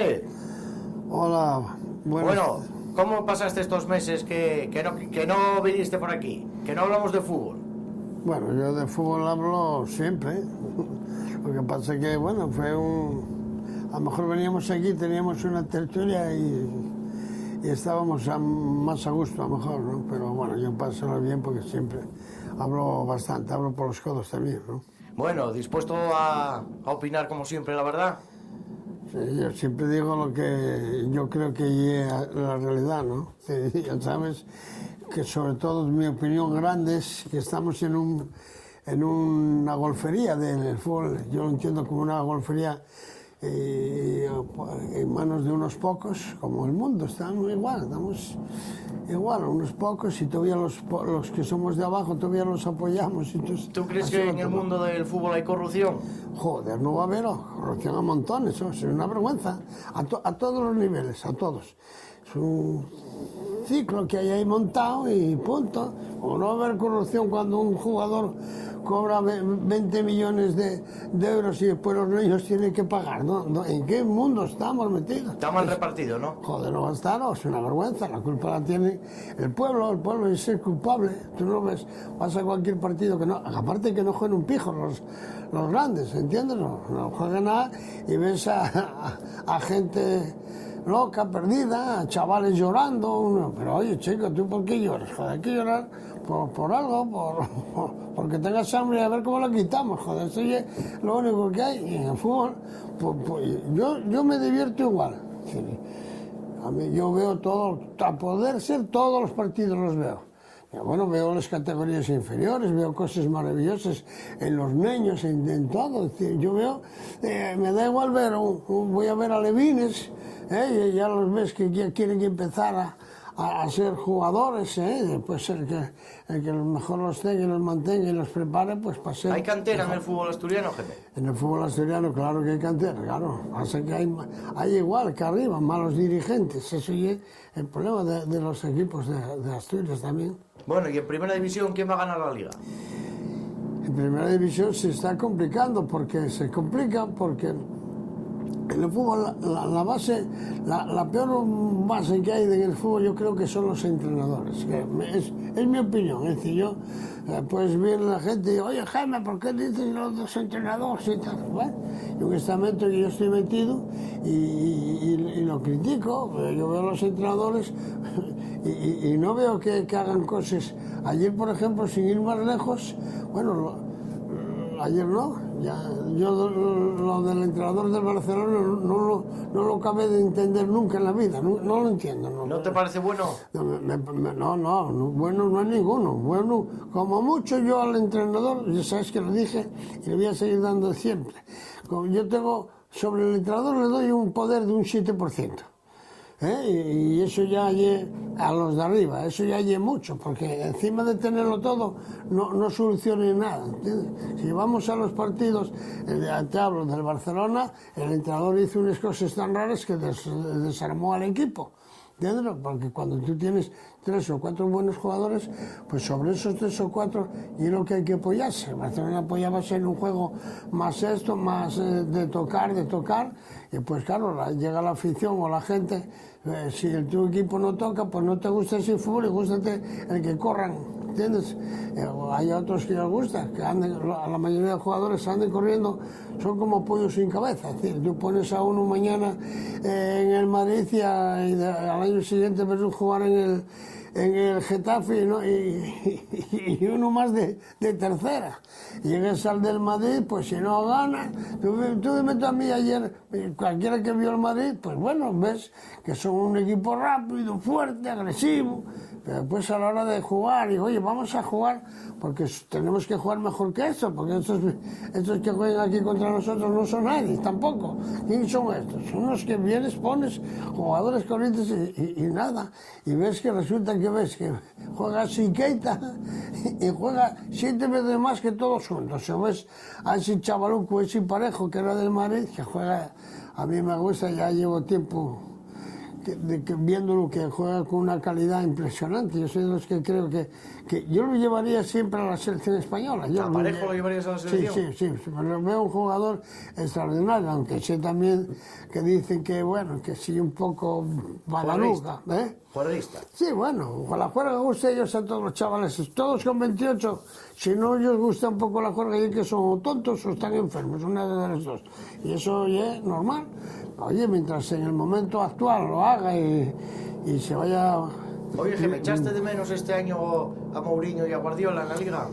Mohamed. Hola, Bueno, ¿cómo pasaste estos meses que no viniste por aquí? Que no hablamos de fútbol. Bueno, yo de fútbol hablo siempre. Lo que pasa es que, bueno, a lo mejor veníamos aquí, teníamos una tertulia y estábamos más a gusto, a lo mejor, ¿no? Pero bueno, yo paso bien porque siempre hablo bastante, hablo por los codos también, ¿no? Bueno, dispuesto a opinar como siempre, la verdad. Sí, yo siempre digo lo que yo creo que es la realidad, ¿no? Sí, ya sabes que sobre todo mi opinión grande es que estamos en una golfería del fútbol. Yo lo entiendo como una golfería en manos de unos pocos, como el mundo. Estamos igual, unos pocos, y todavía los que somos de abajo todavía los apoyamos. ¿Tú crees que en el mundo del fútbol hay corrupción? Joder, no va a haber corrupción a montones, eso es una vergüenza, a todos los niveles, a todos. Es un ciclo que hay ahí montado y punto. O no va a haber corrupción cuando un jugador cobra 20 millones de euros y después los niños tienen que pagar, ¿no? ¿En qué mundo estamos metidos? Está mal repartido, ¿no? Joder, no va a estar, no, es una vergüenza, la culpa la tiene el pueblo es el culpable. Tú no ves, vas a cualquier partido que no, aparte que no jueguen un pijo los grandes, ¿entiendes? No juegan nada y ves a gente loca, perdida, a chavales llorando, pero oye, chico, ¿tú por qué lloras? Joder, hay que llorar por algo, porque tengas hambre y a ver cómo lo quitamos, joder, eso es lo único que hay. Y en el fútbol, yo me divierto igual. A mí yo veo todo, a poder ser todos los partidos los veo. Bueno, veo las categorías inferiores, veo cosas maravillosas en los niños, en todo. Es decir, yo veo, me da igual ver, voy a ver alevines, y ya los ves que ya quieren empezar a ser jugadores, pues el que mejor los tenga y los mantenga y los prepare, pues para ser... ¿Hay cantera en el fútbol asturiano, jefe? En el fútbol asturiano, claro que hay cantera, claro. Pasa que hay igual que arriba, malos dirigentes. Eso es el problema de los equipos de Asturias también. Bueno, y en Primera División, ¿quién va a ganar la Liga? En Primera División se está complicando, porque en el fútbol la base, la peor base que hay en el fútbol yo creo que son los entrenadores. Es mi opinión. Es decir, yo puedes ver a la gente y digo, oye Jaime, ¿por qué dices los entrenadores y tal? Bueno, y un estamento que yo estoy metido y lo critico. Yo veo a los entrenadores y no veo que hagan cosas. Ayer, por ejemplo, sin ir más lejos, bueno, ayer no. Yo lo del entrenador del Barcelona no lo acabé de entender nunca en la vida, no lo entiendo. ¿No te parece bueno? No, bueno no es ninguno. Bueno, como mucho yo al entrenador, ya sabes que lo dije y le voy a seguir dando siempre. Como yo tengo, sobre el entrenador le doy un poder de un 7%. Y eso ya a los de arriba, eso ya hay mucho, porque encima de tenerlo todo no soluciona nada, ¿entiendes? Si vamos a los partidos, te hablo del Barcelona, el entrenador hizo unas cosas tan raras que desarmó al equipo, ¿entiendes? Porque cuando tú tienes 3 o 4 buenos jugadores, pues sobre esos 3 o 4 y es lo que hay que apoyarse. El Barcelona apoyábase en un juego más de tocar, y pues claro, llega la afición o la gente, si tu equipo no toca, pues no te gusta ese fútbol y gústate el que corran, ¿entiendes? Hay otros que les gusta, que a la mayoría de jugadores anden corriendo, son como pollos sin cabeza. Es decir, tú pones a uno mañana en el Madrid y al año siguiente ves jugar en el Getafe y uno más de tercera. Llegas al del Madrid, pues si no gana, tú dime a mí ayer, cualquiera que vio el Madrid, pues bueno, ves que son un equipo rápido, fuerte, agresivo, pero después a la hora de jugar, y oye, vamos a jugar, porque tenemos que jugar mejor que esto, porque estos que juegan aquí contra nosotros no son nadie, tampoco. ¿Quién son estos? Son los que vienes, pones jugadores corrientes y nada, y ves que resulta que juega sin Keita y juega 7 veces más que todos juntos. O ves a ese chavaluco, ese parejo que era del Madrid, que juega, a mí me gusta, ya llevo tiempo viéndolo que juega con una calidad impresionante. Yo soy de los que creo que yo lo llevaría siempre a la selección española. ¿A Parejo lo llevarías a la selección? Sí, lo veo un jugador extraordinario, aunque sé también que dicen que, bueno, que sí un poco badaluga. Jugadorista. Sí, bueno, con la juerga gusta ellos a todos los chavales, todos con 28, si no les gusta un poco la juerga, y que son tontos o están enfermos, una de las dos. Y eso ya es normal. Oye, mientras en el momento actual lo haga y se vaya... Oye, ¿me echaste de menos este año a Mourinho y a Guardiola en la Liga?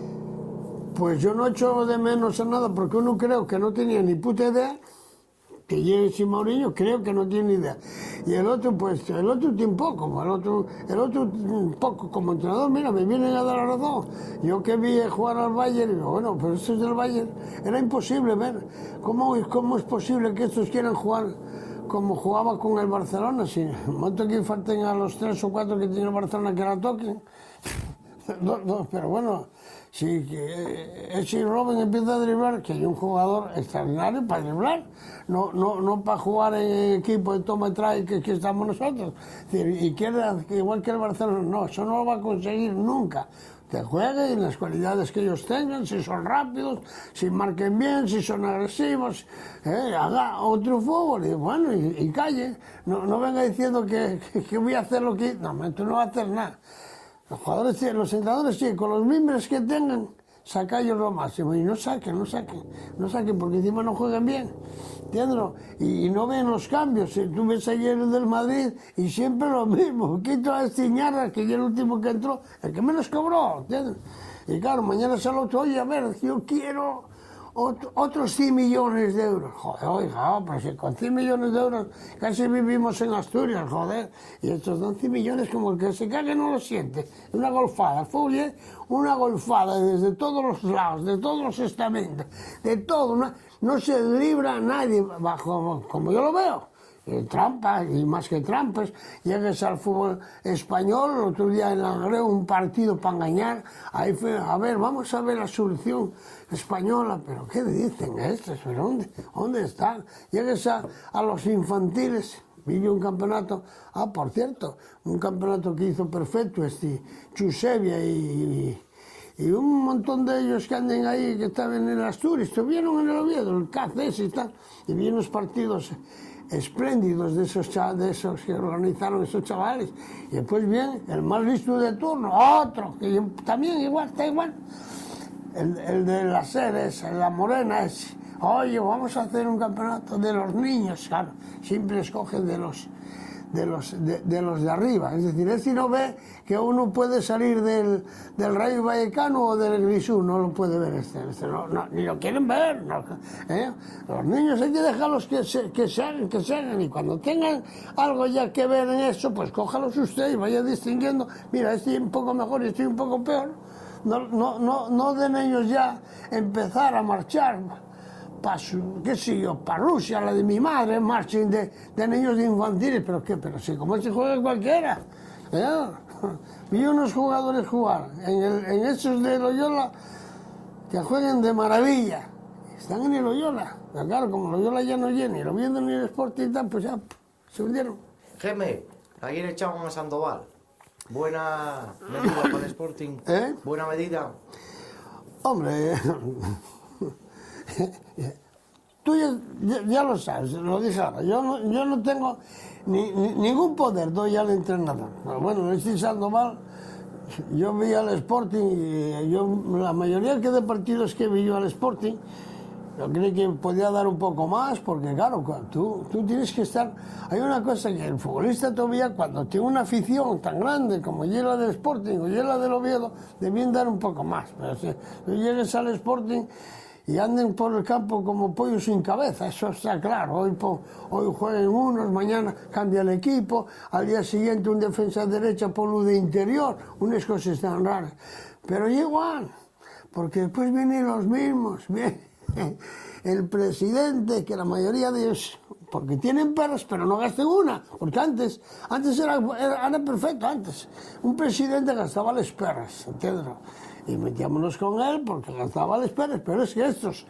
Pues yo no echo de menos a nada, porque uno creo que no tenía ni puta idea, que llegue sin Mourinho, creo que no tiene idea. Y el otro, pues, el otro tiene poco, el otro poco como entrenador, mira, me vienen a dar la razón. Yo que vi jugar al Bayern, digo, bueno, pero esto es del Bayern, era imposible ver. ¿Cómo es posible que estos quieran jugar como jugaba con el Barcelona? Si el momento que falten a los 3 o 4 que tiene el Barcelona que la toquen. No, pero bueno, si Robben empieza a driblar, que hay un jugador extraordinario para driblar, no para jugar en equipo de toma y trae que aquí estamos nosotros. Es decir, y quiere, igual que el Barcelona, no, eso no lo va a conseguir nunca. Que jueguen las cualidades que ellos tengan, si son rápidos, si marquen bien, si son agresivos, haga otro fútbol y bueno, y calle. No venga diciendo que voy a hacer lo que... No, tú no vas a hacer nada. Los jugadores, los entrenadores, sí, con los miembros que tengan, saca ellos lo máximo. Y no saquen, porque encima no juegan bien. ¿Entiendes? Y no ven los cambios. Si tú ves ayer el del Madrid y siempre lo mismo. Quito a Estiñarra, que ya el último que entró, el que menos cobró. ¿Entiendes? Y claro, mañana sale otro, oye, a ver, yo quiero otros 100 millones de euros. Joder, oiga, pero si con 100 millones de euros casi vivimos en Asturias, joder. Y estos dan 100 millones como el que se cague no lo siente. Una golfada, fue una golfada desde todos los lados, de todos los estamentos, de todo. No se libra a nadie, bajo, como yo lo veo. Trampas, y más que trampas, llegues al fútbol español, el otro día en Langreo un partido para engañar, ahí fue, a ver, vamos a ver la solución española, pero ¿qué dicen estos? ¿Pero dónde están? Llegues a los infantiles, vi un campeonato, por cierto, un campeonato que hizo perfecto, Chusevia y un montón de ellos que andan ahí, que estaban en Asturias, estuvieron en el Oviedo, el CACES y tal, y vi unos partidos espléndidos de esos que organizaron esos chavales. Y después bien, el más listo de turno, otro, que también igual, está igual. El de las sedes, la morena, es, oye, vamos a hacer un campeonato de los niños, claro, siempre escogen de los de arriba. Es decir, él si no ve que uno puede salir del Rayo Vallecano o del Grisú, no lo puede ver ni lo quieren ver. Los niños hay que dejarlos que se hagan, y cuando tengan algo ya que ver en eso, pues cójalos usted y vaya distinguiendo, mira, estoy un poco mejor y estoy un poco peor. No den ellos ya empezar a marchar para Rusia, la de mi madre, marchen de niños de infantiles, pero si como se juega cualquiera. Vi unos jugadores jugar en esos de Loyola que jueguen de maravilla, están en el Loyola, pero claro, como Loyola ya no llena y lo viendo en el Sporting y tal, pues ya se hundieron. Geme, ayer echaban a Sandoval, buena medida para el Sporting, buena medida. Hombre, tú ya lo sabes, lo dije ahora, yo no tengo ningún poder, doy al entrenador. Pero bueno, este Sandoval, yo vi al Sporting y la mayoría de partidos que vi yo al Sporting, yo creí que podía dar un poco más, porque claro, tú tienes que estar... Hay una cosa que el futbolista todavía, cuando tiene una afición tan grande como la del Sporting o la del Oviedo, debían dar un poco más. Pero si tú llegues al Sporting y anden por el campo como pollos sin cabeza, eso está claro. Hoy juegan unos, mañana cambia el equipo, al día siguiente un defensa derecha por lo de interior, unas cosas tan raras. Pero igual, porque después vienen los mismos, el presidente, que la mayoría de ellos, porque tienen perras, pero no gasten una, porque antes era perfecto, antes. Un presidente gastaba las perras, ¿entiendes? Y metíamos con él porque gastaba las perras, pero es que estos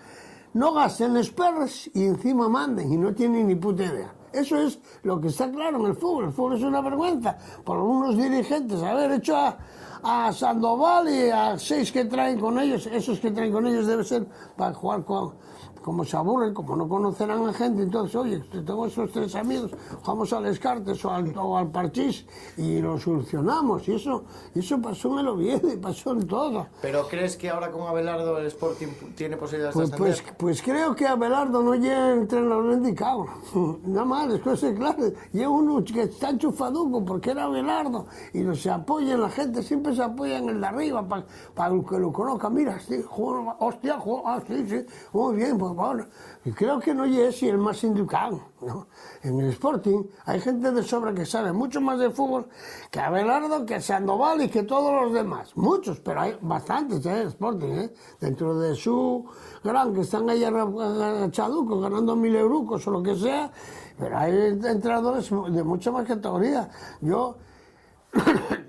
no gasten las perras y encima manden y no tienen ni puta idea. Eso es lo que está claro en el fútbol. El fútbol es una vergüenza por unos dirigentes haber hecho a Sandoval y a 6 que traen con ellos. Esos que traen con ellos debe ser para jugar como se aburren, como no conocerán a gente, entonces, oye, tengo esos 3 amigos, jugamos al Descartes o al Parchís y lo solucionamos. Y eso pasó en el Oviedo y pasó en todo. ¿Pero crees que ahora con Abelardo el Sporting tiene posibilidades de ascender? Pues creo que Abelardo no llega entrenador indicado. Nada más, después es claro. Llega uno que está enchufaduco porque era Abelardo y no se apoya, la gente siempre se apoya en el de arriba para que lo conozca. Mira, sí, hostia, sí, muy bien, pues bueno. Y creo que no es el más indicado, ¿no? En el Sporting hay gente de sobra que sabe mucho más de fútbol que Abelardo, que Sandoval y que todos los demás. Muchos, pero hay bastantes en el Sporting, dentro de su gran, que están ahí agachaducos, ganando 1.000 euros o lo que sea, pero hay entrenadores de mucha más categoría.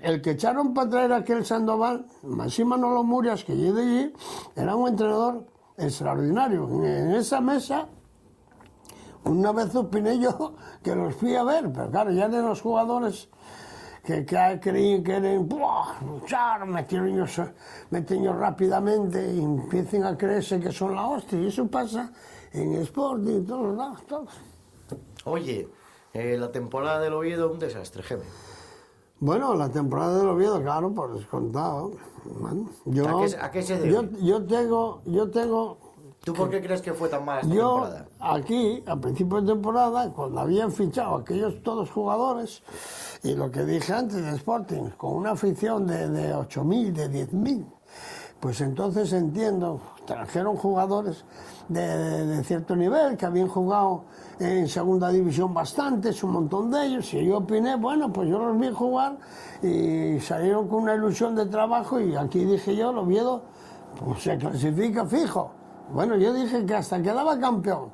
El que echaron para traer a aquel Sandoval, Maxi Manolo Murias, que yo de allí, era un entrenador extraordinario. En esa mesa, una vez opiné yo que los fui a ver, pero claro, ya de los jugadores que creían que eran luchar, meten rápidamente y empiecen a creerse que son la hostia. Y eso pasa en Sporting, en todos lados, todos. Oye, la temporada del Oviedo un desastre, Geme. Bueno, la temporada del Oviedo, claro, por descontado. Bueno, ¿A qué se debe? Yo tengo... ¿Tú por qué crees que fue tan mala esta temporada? Aquí, a principio de temporada, cuando habían fichado aquellos todos jugadores, y lo que dije antes de Sporting, con una afición de 8.000, de 10.000, pues entonces entiendo, trajeron jugadores de cierto nivel, que habían jugado en segunda división bastantes, un montón de ellos, y yo opiné, bueno, pues yo los vi jugar y salieron con una ilusión de trabajo, y aquí dije yo, el Oviedo pues se clasifica fijo. Bueno, yo dije que hasta quedaba campeón.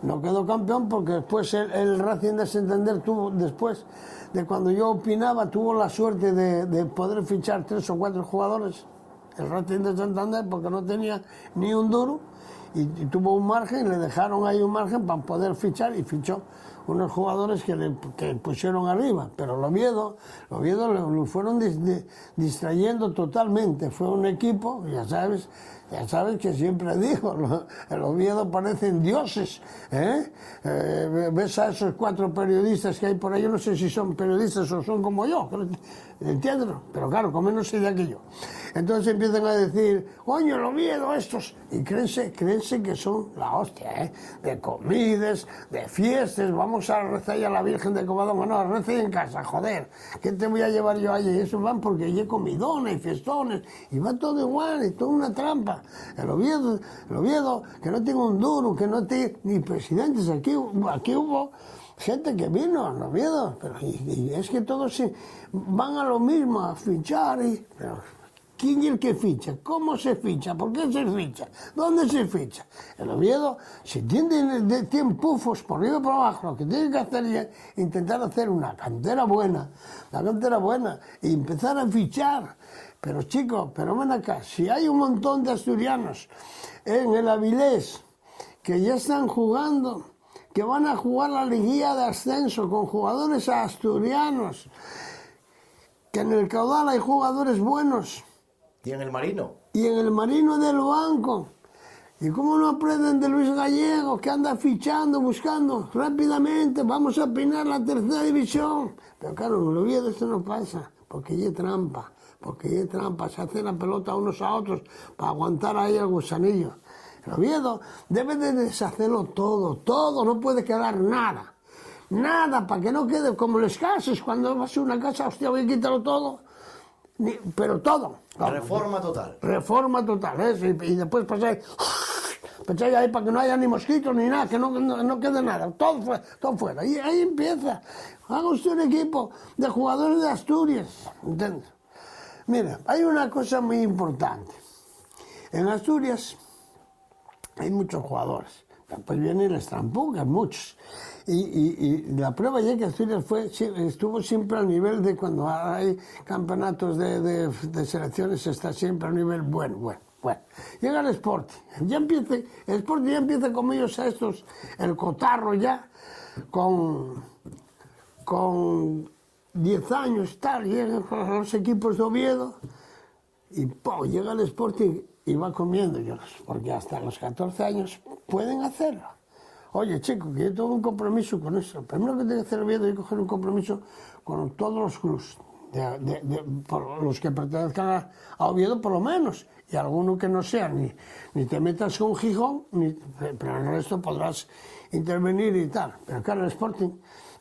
No quedó campeón porque después el Racing de Santander tuvo, después de cuando yo opinaba, tuvo la suerte de poder fichar 3 o 4 jugadores, el Racing de Santander, porque no tenía ni un duro, y tuvo un margen, le dejaron ahí un margen para poder fichar, y fichó unos jugadores que pusieron arriba, pero el Oviedo lo fueron distrayendo totalmente. Fue un equipo, ya sabes que siempre digo, el Oviedo parecen dioses, ves a esos 4 periodistas que hay por ahí, yo no sé si son periodistas o son como yo, ¿entiendes? Pero claro, con menos idea que yo. Entonces empiezan a decir, coño, el Oviedo estos, y créense que son la hostia, de comidas, de fiestas, vamos a rezar a la Virgen de Covadonga, no, reza en casa, joder, ¿qué te voy a llevar yo allí? Y eso van porque hay comidones y fiestones, y va todo igual, y toda una trampa. El Oviedo, que no tiene un duro, que no tiene ni presidentes, aquí hubo gente que vino al Oviedo, pero y es que todos van a lo mismo, a fichar, pero ¿quién es el que ficha? ¿Cómo se ficha? ¿Por qué se ficha? ¿Dónde se ficha? El Oviedo, si tiene pufos por arriba y por abajo, lo que tiene que hacer es intentar hacer una cantera buena, y empezar a fichar. Pero chicos, pero ven acá, si hay un montón de asturianos en el Avilés que ya están jugando, que van a jugar la liguilla de ascenso con jugadores asturianos, que en el Caudal hay jugadores buenos. ¿Y en el Marino? Y en el Marino del banco. ¿Y cómo no aprenden de Luis Gallego, que anda fichando, buscando rápidamente? Vamos a opinar la 3ª división. Pero claro, en el Oviedo esto no pasa, porque hay trampa. Se hace la pelota unos a otros para aguantar ahí el gusanillo. El Oviedo debe de deshacerlo todo, no puede quedar nada, para que no quede como las casas, cuando vas a una casa, hostia, voy a quitarlo todo, pero todo. Reforma total. Reforma total, y después pasáis ahí para que no haya ni mosquitos ni nada, que no quede nada, todo fuera, y ahí empieza. Haga usted un equipo de jugadores de Asturias, ¿entiendes? Mira, hay una cosa muy importante. En Asturias hay muchos jugadores. Después vienen los trampucas, muchos. Y la prueba ya que Asturias estuvo siempre al nivel de cuando hay campeonatos de selecciones, está siempre a nivel bueno. Llega el Sporting. El Sporting ya empieza con ellos a estos, el cotarro ya. con 10 años, tal, llegan a los equipos de Oviedo y llega el Sporting y va comiendo ellos, porque hasta los 14 años pueden hacerlo. Oye, chico, que yo tengo un compromiso con eso. Primero que tengo que hacer Oviedo es coger un compromiso con todos los clubes, por los que pertenezcan a Oviedo por lo menos, y alguno que no sea, ni te metas con Gijón, pero en el resto podrás intervenir y tal. Pero claro, el Sporting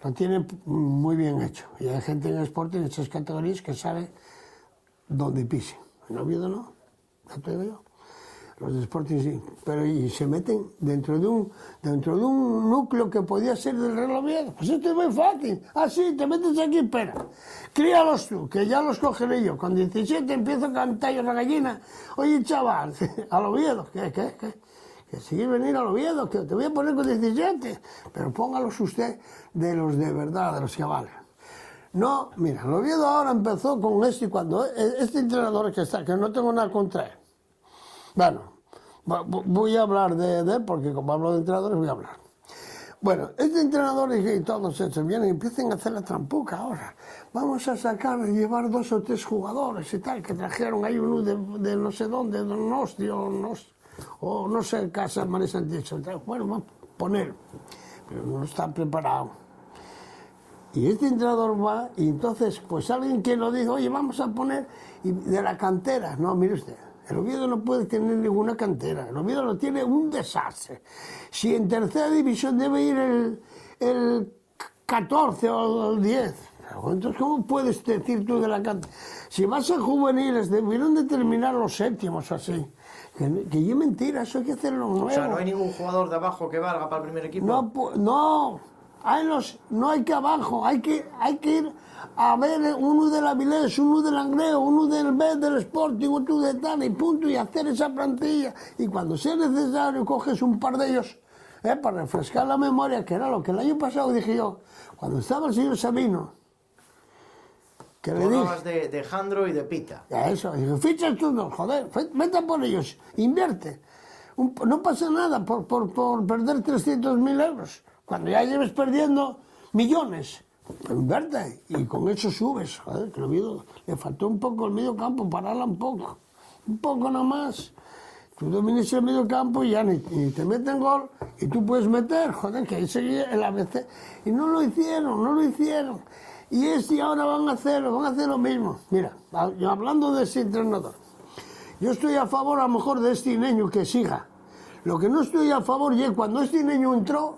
lo tiene muy bien hecho, y hay gente en el Sporting, en esas categorías, que sabe dónde pise. En Oviedo no, ya te digo yo. Los de Sporting sí, pero y se meten dentro de un núcleo que podía ser del Real Oviedo. Pues esto es muy fácil. Ah, sí, te metes aquí, espera. Críalos tú, que ya los cogeré yo. Con 17 empiezo a cantar yo la gallina. Oye, chaval, al Oviedo, que si venir al Oviedo, que te voy a poner con 17. Pero póngalos usted de los de verdad, de los que valen. No, mira, el Oviedo ahora empezó con esto y cuando este entrenador que está, que no tengo nada contra él. Bueno, voy a hablar de él porque como hablo de entrenadores voy a hablar. Bueno, este entrenador y todos estos vienen y empiezan a hacer la trampuca ahora. Vamos a llevar 2 o 3 jugadores y tal, que trajeron ahí uno de no sé dónde, de Nosti o no sé, Casa María Santísimo. Bueno, vamos a ponerlo, pero no están preparados. Y este entrenador va y entonces, pues alguien que lo dijo, oye, vamos a poner de la cantera. No, mire usted. El Oviedo no puede tener ninguna cantera. El Oviedo lo tiene un desastre. Si en tercera división debe ir el 14 o el 10. Entonces, ¿cómo puedes decir tú de la cantera? Si vas a juveniles, debieron de terminar los 7º así. Que es mentira, eso hay que hacerlo nuevo. O sea, ¿no hay ningún jugador de abajo que valga para el primer equipo? No hay que abajo, hay que ir a ver uno del Avilés, uno del Langreo, uno del B, del Sporting, otro de tal, y punto, y hacer esa plantilla. Y cuando sea necesario, coges un par de ellos para refrescar la memoria, que era lo que el año pasado dije yo, cuando estaba el señor Sabino, que le dije... de Jandro y de Pita. Eso, dije, ficha estos dos, joder, vete por ellos, invierte. No pasa nada por perder 300.000 euros. Cuando ya lleves perdiendo millones, pues invierte y con eso subes. Joder, que le faltó un poco el medio campo, pararla un poco nada más. Tú dominas el medio campo y ya ni te meten gol y tú puedes meter, joder, que ahí seguía el ABC. Y no lo hicieron. Y ahora van a hacer lo mismo. Mira, yo hablando de ese entrenador, yo estoy a favor a lo mejor de este niño que siga. Lo que no estoy a favor es cuando este niño entró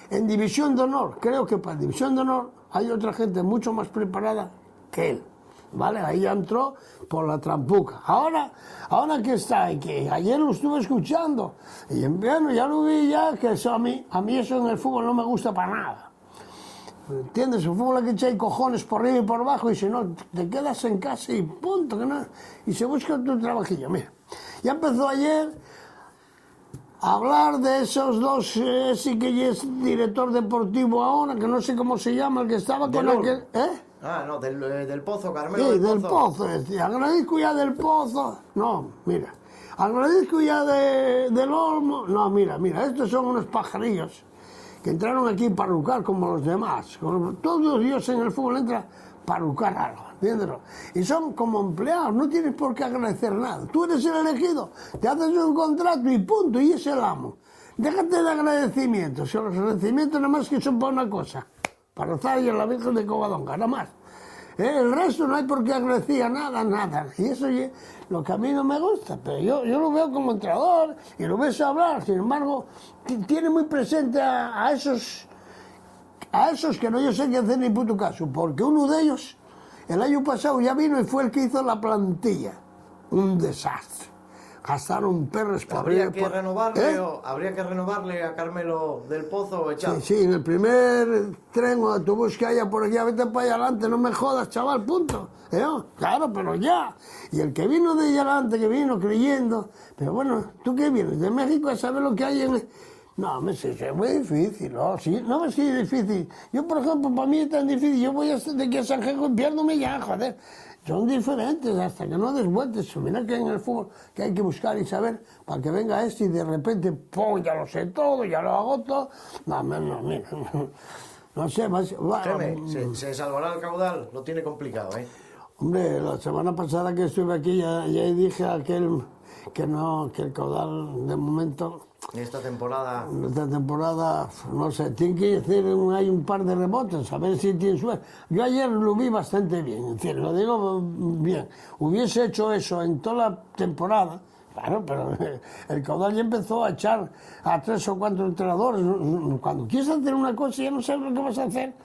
en División de Honor. Creo que para División de Honor hay otra gente mucho más preparada que él. ¿Vale? Ahí ya entró por la trampuca. Ahora que está, que ayer lo estuve escuchando, y bueno, ya lo vi ya, que eso a mí eso en el fútbol no me gusta para nada. ¿Entiendes? El fútbol hay que echar cojones por arriba y por abajo, y si no, te quedas en casa y punto, que no, y se busca otro trabajillo. Mira, ya empezó ayer a hablar de esos dos, ese que es director deportivo ahora, que no sé cómo se llama, el que estaba con aquel... Ah, no, del Pozo, Carmelo. Sí, del Pozo. Agradezco ya del Pozo. No, mira. Agradezco ya del Olmo. No, mira, estos son unos pajarillos que entraron aquí para rucar como los demás. Todos Dios en el fútbol entra para rucar algo, ¿entiendes? Y son como empleados, no tienes por qué agradecer nada. Tú eres el elegido, te haces un contrato y punto, y es el amo. Déjate de agradecimientos. Los agradecimientos nada más que son para una cosa. Para rezar y a la Virgen de Covadonga, nada más. El resto no hay por qué agradecer nada. Y eso es lo que a mí no me gusta. Pero yo lo veo como entrenador y lo veo hablar. Sin embargo, tiene muy presente a esos que no yo sé qué hacer ni puto caso. Porque uno de ellos, el año pasado ya vino y fue el que hizo la plantilla. Un desastre. Gastaron perros por ¿Habría que renovarle a Carmelo del Pozo o echar? Sí, en el primer tren o autobús que haya por aquí, vete para allá adelante, no me jodas, chaval, punto. Claro, pero ya. Y el que vino de allá adelante, que vino creyendo, pero bueno, ¿tú qué vienes? De México a saber lo que hay No, me sé, es muy difícil, ¿no? Sí, no me sigue difícil. Yo, por ejemplo, para mí es tan difícil. Yo voy de aquí a San Jejo y pierdo ya, joder. Son diferentes hasta que no des vueltas. Mira que en el fútbol que hay que buscar y saber para que venga este y de repente, ¡pum!, ya lo sé todo, ya lo hago todo. No, mira, no sé, más... Jaime, ¿se salvará el caudal? Lo tiene complicado, ¿eh? Hombre, la semana pasada que estuve aquí ya dije a aquel que no, que el caudal de momento... Esta temporada, no sé, tiene que hacer hay un par de rebotes, a ver si tiene suerte. Yo ayer lo vi bastante bien, es decir, lo digo bien. Hubiese hecho eso en toda la temporada, claro, pero el caudal ya empezó a echar a 3 o 4 entrenadores. Cuando quieres hacer una cosa ya no sabes lo que vas a hacer.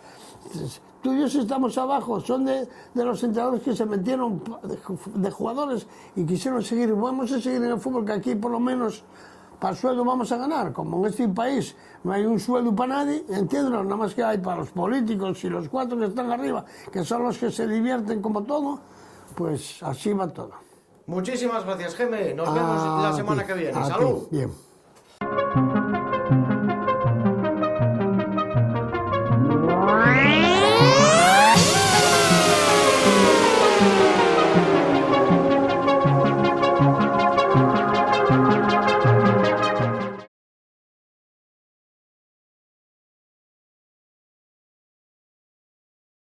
Tú y yo si estamos abajo, son de los entrenadores que se metieron de jugadores y quisieron seguir. Vamos a seguir en el fútbol, que aquí por lo menos para sueldo vamos a ganar. Como en este país no hay un sueldo para nadie, entiéndelo, nada más que hay para los políticos y los 4 que están arriba, que son los que se divierten como todo, pues así va todo. Muchísimas gracias, Jaime. Nos vemos la semana que viene. ¡Salud! Bien.